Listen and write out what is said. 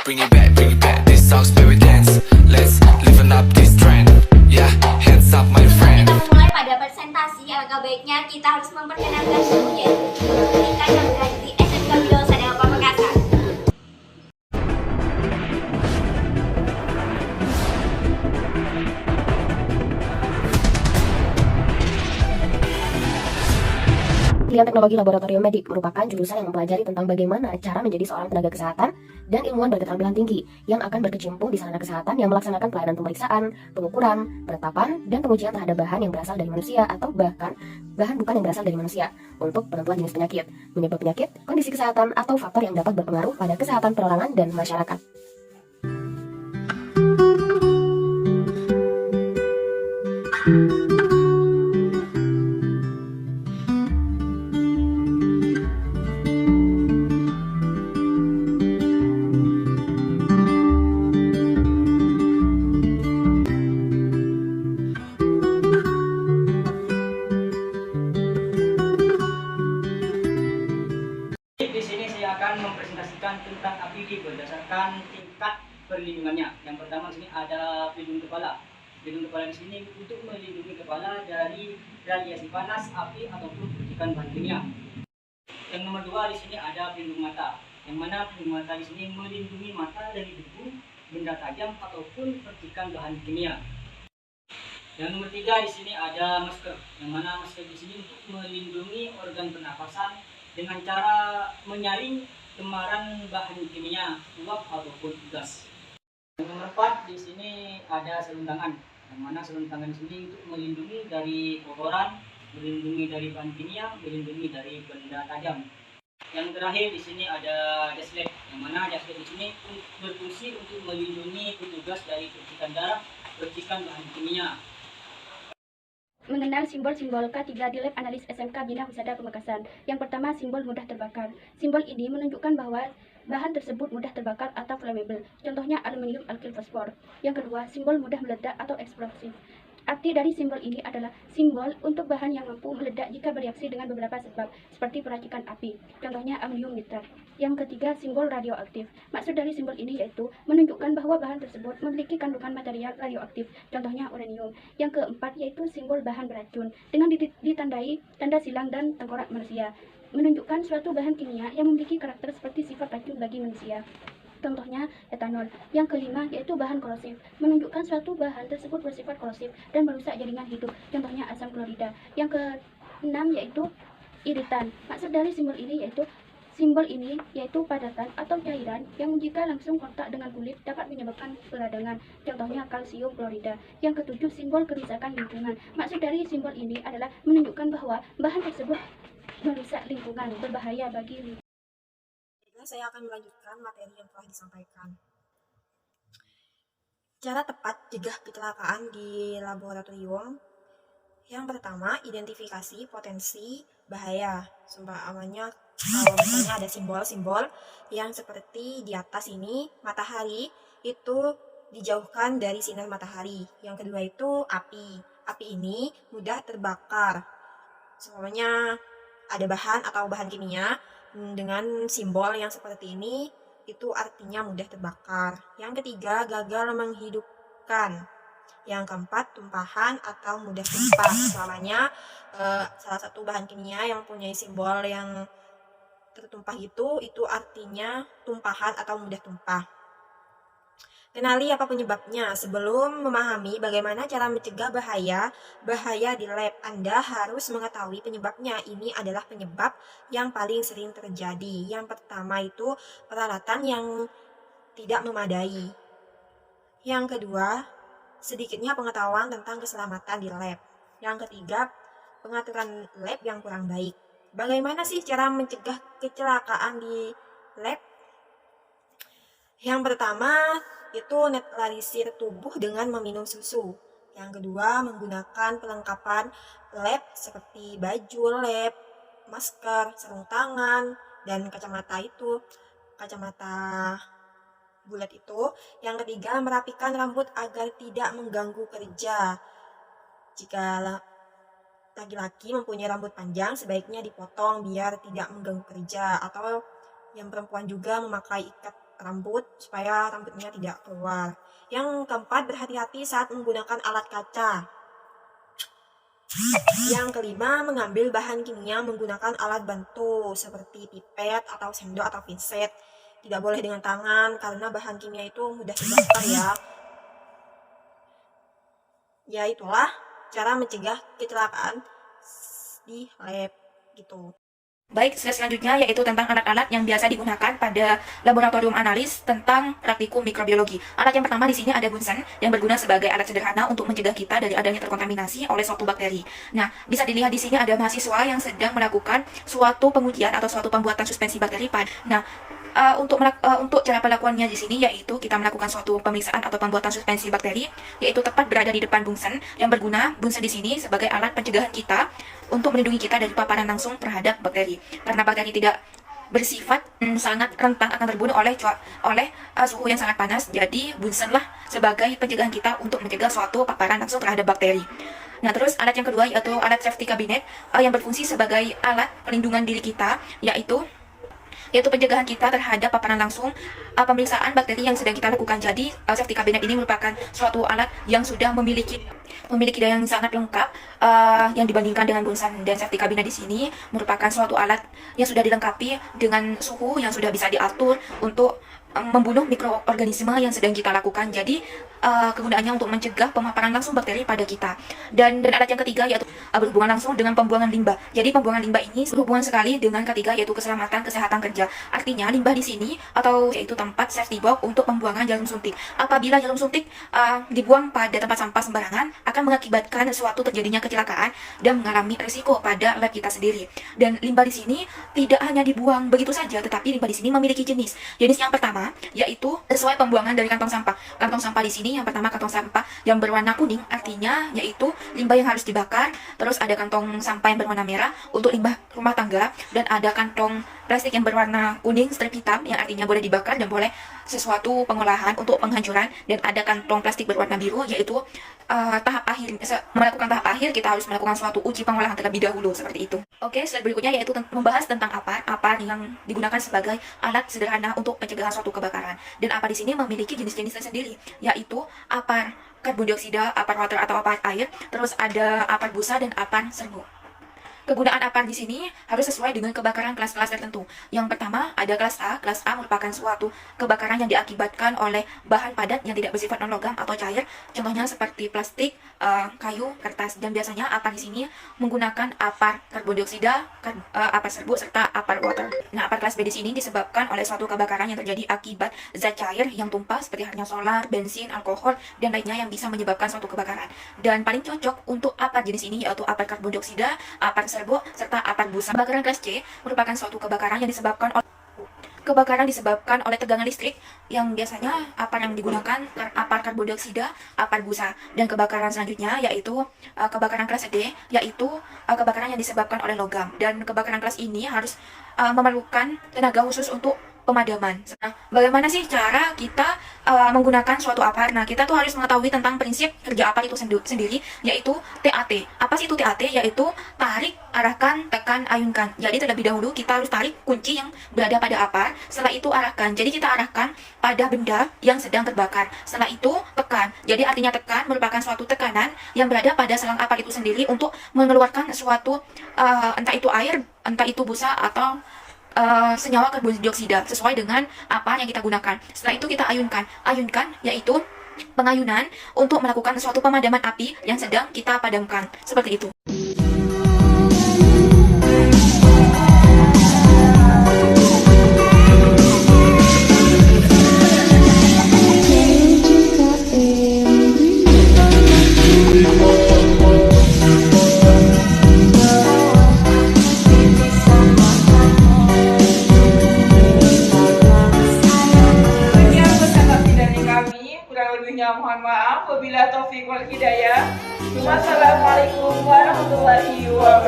bring it back. This song's where we dance. Let's liven up this trend. Yeah, hands up my friend. Kita memulai pada presentasi, alangkah baiknya kita harus memperkenalkan diri yaitu kita yang berada di SMK Widosadewa Pamekasan. Pilihan Teknologi Laboratorium Medik merupakan jurusan yang mempelajari tentang bagaimana cara menjadi seorang tenaga kesehatan dan ilmuwan berketerampilan tinggi yang akan berkecimpung di sarana kesehatan yang melaksanakan pelayanan pemeriksaan, pengukuran, penetapan, dan pengujian terhadap bahan yang berasal dari manusia atau bahkan bahan bukan yang berasal dari manusia untuk penentuan jenis penyakit, penyebab penyakit, kondisi kesehatan, atau faktor yang dapat berpengaruh pada kesehatan perorangan dan masyarakat. Di sini saya akan mempresentasikan tentang APD berdasarkan tingkat perlindungannya. Yang pertama di sini ada pelindung kepala. Pelindung kepala di sini untuk melindungi kepala dari radiasi panas, api ataupun percikan bahan kimia. Yang nomor dua di sini ada pelindung mata. Yang mana pelindung mata di sini melindungi mata dari debu, benda tajam ataupun percikan bahan kimia. Yang nomor tiga di sini ada masker. Yang mana masker di sini untuk melindungi organ pernapasan dengan cara menyaring cemaran bahan kimia, uap ataupun gas. Yang nomor 4 di sini ada sarung tangan, yang mana sarung tangan di sini untuk melindungi dari kotoran, melindungi dari bahan kimia, melindungi dari benda tajam. Yang terakhir di sini ada daslek, yang mana daslek di sini berfungsi untuk melindungi petugas dari percikan darah, percikan bahan kimia. Mengenal simbol-simbol K3 di Lab Analis SMK Bina Husada Pamekasan. Yang pertama, simbol mudah terbakar. Simbol ini menunjukkan bahwa bahan tersebut mudah terbakar atau flammable. Contohnya aluminium alkil fosfor. Yang kedua, simbol mudah meledak atau eksplosif. Arti dari simbol ini adalah simbol untuk bahan yang mampu meledak jika bereaksi dengan beberapa sebab, seperti peracikan api. Contohnya amonium nitrat. Yang ketiga, simbol radioaktif. Maksud dari simbol ini yaitu menunjukkan bahwa bahan tersebut memiliki kandungan material radioaktif. Contohnya uranium. Yang keempat yaitu simbol bahan beracun dengan ditandai tanda silang dan tengkorak manusia, menunjukkan suatu bahan kimia yang memiliki karakter seperti sifat racun bagi manusia. Contohnya etanol. Yang kelima yaitu bahan korosif, menunjukkan suatu bahan tersebut bersifat korosif dan merusak jaringan hidup. Contohnya asam klorida. Yang keenam yaitu iritan. Maksud dari simbol ini yaitu padatan atau cairan yang jika langsung kontak dengan kulit dapat menyebabkan peradangan. Contohnya kalsium klorida. Yang ketujuh, simbol kerusakan lingkungan. Maksud dari simbol ini adalah menunjukkan bahwa bahan tersebut merusak lingkungan, berbahaya bagi lingkungan. Saya akan melanjutkan materi yang telah disampaikan. Cara tepat cegah kecelakaan di laboratorium. Yang pertama, identifikasi potensi bahaya. Seumpamanya kalau misalnya ada simbol-simbol yang seperti di atas ini, matahari, itu dijauhkan dari sinar matahari. Yang kedua itu api. Api ini mudah terbakar. Seumpamanya ada bahan atau bahan kimia dengan simbol yang seperti ini, itu artinya mudah terbakar. Yang ketiga, gagal menghidupkan. Yang keempat, tumpahan atau mudah tumpah. Selamanya salah satu bahan kimia yang mempunyai simbol yang tertumpah itu artinya tumpahan atau mudah tumpah. Kenali apa penyebabnya. Sebelum memahami bagaimana cara mencegah bahaya di lab, Anda harus mengetahui penyebabnya. Ini adalah penyebab yang paling sering terjadi. Yang pertama itu peralatan yang tidak memadai. Yang kedua, sedikitnya pengetahuan tentang keselamatan di lab. Yang ketiga, pengaturan lab yang kurang baik. Bagaimana sih cara mencegah kecelakaan di lab? Yang pertama itu netralisir tubuh dengan meminum susu. Yang kedua, menggunakan perlengkapan lab seperti baju lab, masker, sarung tangan, dan kacamata bulat itu. Yang ketiga, merapikan rambut agar tidak mengganggu kerja. Jika laki-laki mempunyai rambut panjang, sebaiknya dipotong biar tidak mengganggu kerja. Atau yang perempuan juga memakai ikat rambut supaya rambutnya tidak keluar. Yang keempat, berhati-hati saat menggunakan alat kaca. Yang kelima, mengambil bahan kimia menggunakan alat bantu seperti pipet atau sendok atau pinset. Tidak boleh dengan tangan karena bahan kimia itu mudah terbakar ya. Ya itulah cara mencegah kecelakaan di lab gitu. Baik, selanjutnya yaitu tentang alat-alat yang biasa digunakan pada laboratorium analis tentang praktikum mikrobiologi. Alat yang pertama di sini ada Bunsen yang berguna sebagai alat sederhana untuk mencegah kita dari adanya terkontaminasi oleh suatu bakteri. Nah, bisa dilihat di sini ada mahasiswa yang sedang melakukan suatu pengujian atau suatu pembuatan suspensi bakteri pada. Nah, untuk cara pelakuannya di sini yaitu kita melakukan suatu pemeriksaan atau pembuatan suspensi bakteri, yaitu tepat berada di depan Bunsen yang berguna. Bunsen di sini sebagai alat pencegahan kita untuk melindungi kita dari paparan langsung terhadap bakteri. Karena bakteri tidak bersifat sangat rentan akan terbunuh oleh suhu yang sangat panas. Jadi Bunsenlah sebagai pencegahan kita untuk mencegah suatu paparan langsung terhadap bakteri. Nah, terus alat yang kedua yaitu alat safety cabinet yang berfungsi sebagai alat pelindungan diri kita, yaitu pencegahan kita terhadap paparan langsung pemeriksaan bakteri yang sedang kita lakukan. Jadi safety cabinet ini merupakan suatu alat yang sudah memiliki daya yang sangat lengkap yang dibandingkan dengan Bunsen. Dan safety cabinet di sini merupakan suatu alat yang sudah dilengkapi dengan suhu yang sudah bisa diatur untuk membunuh mikroorganisme yang sedang kita lakukan. Jadi kegunaannya untuk mencegah pemaparan langsung bakteri pada kita. Dan alat yang ketiga yaitu berhubungan langsung dengan pembuangan limbah. Jadi pembuangan limbah ini berhubungan sekali dengan ketiga yaitu keselamatan kesehatan kerja. Artinya limbah di sini atau yaitu tempat safety box untuk pembuangan jarum suntik. Apabila jarum suntik dibuang pada tempat sampah sembarangan akan mengakibatkan suatu terjadinya kecelakaan dan mengalami risiko pada lab kita sendiri. Dan limbah di sini tidak hanya dibuang begitu saja, tetapi limbah di sini memiliki jenis. Jenis yang pertama yaitu sesuai pembuangan dari kantong sampah. Kantong sampah di sini yang pertama kantong sampah yang berwarna kuning, artinya yaitu limbah yang harus dibakar. Terus ada kantong sampah yang berwarna merah untuk limbah rumah tangga, dan ada kantong plastik yang berwarna kuning strip hitam yang artinya boleh dibakar dan boleh sesuatu pengolahan untuk penghancuran. Dan ada kantong plastik berwarna biru yaitu melakukan tahap akhir kita harus melakukan suatu uji pengolahan terlebih dahulu, seperti itu. Oke, slide berikutnya yaitu membahas tentang apar yang digunakan sebagai alat sederhana untuk pencegahan suatu kebakaran. Dan apar di sini memiliki jenis-jenis tersendiri, yaitu apar karbon dioksida, apar water atau apar air, terus ada apar busa dan apar serbu. Kegunaan apar di sini harus sesuai dengan kebakaran kelas-kelas tertentu. Yang pertama ada kelas A. Kelas A merupakan suatu kebakaran yang diakibatkan oleh bahan padat yang tidak bersifat non-logam atau cair. Contohnya seperti plastik, kayu, kertas. Dan biasanya apar di sini menggunakan apar karbon dioksida, apar serbu serta apar water. Nah, apar kelas B di sini disebabkan oleh suatu kebakaran yang terjadi akibat zat cair yang tumpah seperti halnya solar, bensin, alkohol, dan lainnya yang bisa menyebabkan suatu kebakaran. Dan paling cocok untuk apar jenis ini yaitu apar karbon dioksida, apar serbu, serta apar busa. Kebakaran kelas C merupakan suatu kebakaran yang disebabkan oleh tegangan listrik, yang biasanya apar yang digunakan apar karbon dioksida, apar busa. Dan kebakaran selanjutnya yaitu kebakaran kelas D, yaitu kebakaran yang disebabkan oleh logam. Dan kebakaran kelas ini harus memerlukan tenaga khusus untuk pemadaman. Nah, bagaimana sih cara kita menggunakan suatu apar? Nah, kita tuh harus mengetahui tentang prinsip kerja apar itu sendiri, yaitu TAT. Apa sih itu TAT? Yaitu tarik, arahkan, tekan, ayunkan. Jadi terlebih dahulu kita harus tarik kunci yang berada pada apar, setelah itu arahkan. Jadi kita arahkan pada benda yang sedang terbakar. Setelah itu tekan. Jadi artinya tekan merupakan suatu tekanan yang berada pada selang apar itu sendiri untuk mengeluarkan suatu entah itu air, entah itu busa atau senyawa karbon dioksida sesuai dengan apa yang kita gunakan. Setelah itu kita ayunkan yaitu pengayunan untuk melakukan suatu pemadaman api yang sedang kita padamkan, seperti itu. Mohon maaf, wabillahi taufiq wal hidayah. Wassalamualaikum warahmatullahi wabarakatuh.